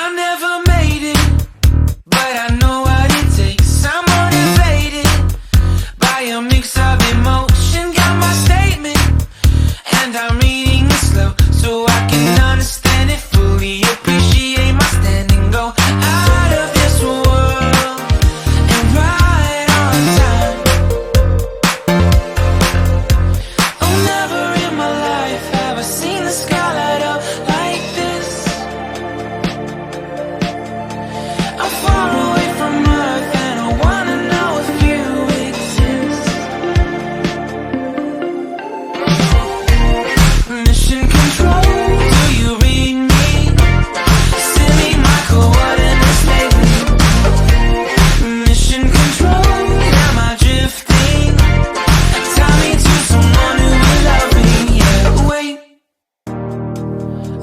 I never made it, but I know what it takes. I'm motivated by a mix of emotion. Got my statement, and I'm reading it slow so I can understand it fully. Appreciate my standing, go out of this world and right on time. Oh, never in my life have I seen the sky light up like this. I'm far away from Earth and I wanna know if you exist. Mission control, do you read me? Send me my coordinates lately. Mission control, am I drifting? Tie me to someone who will love me. Yeah, wait,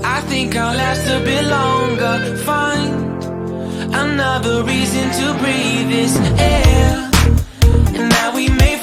I think I'll last a bit longer. Find another reason to breathe this air, and now we may